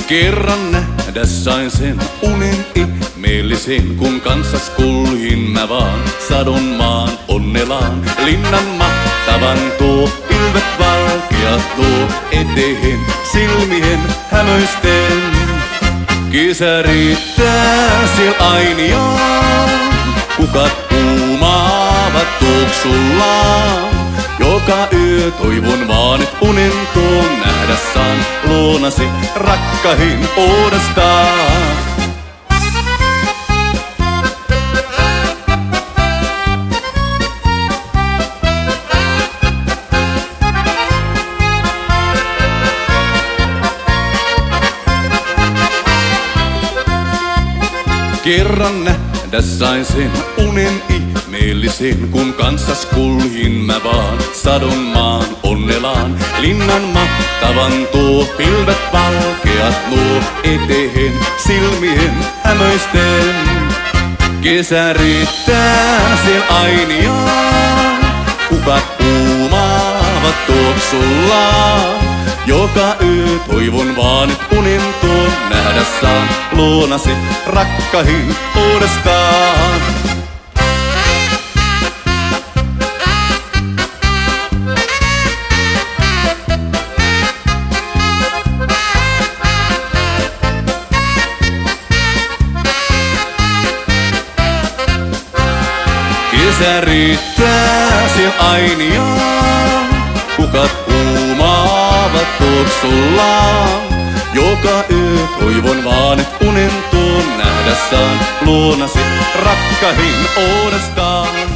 Kerran nähdä sain sen unen ihmeellisen, kun kanssas kuljin mä vaan sadon maan onnelaan. Linnan mahtavan tuo, pilvet valkeat tuo, eteen silmien hämöisten. Kesä riittää siel ainiaan, kukat kuumaavat tuoksullaan. Joka yö toivon vaan, et unen tuon nähdä saan luonasi rakkahin uudestaan. Kerran nähdä sain sen unen ihmeellisen, kun kanssas kuljin mä vaan sadon maan onnelaan. Linnan mahtavan tuo, pilvet valkeat nuo, eteen silmien hämöisten. Kesä riittää siel ainiaan, kukat kuumaavat tuoksullaan. Joka yö toivon vaan, et unen tuon nähdä saan luonasi rakkahin uudestaan. Kesä riittää siel ainiaan, kukat kuumaavat tuoksullaan. Joka yö toivon vaan, et unen tuon nähdä saan luonasi rakkahin uudestaan.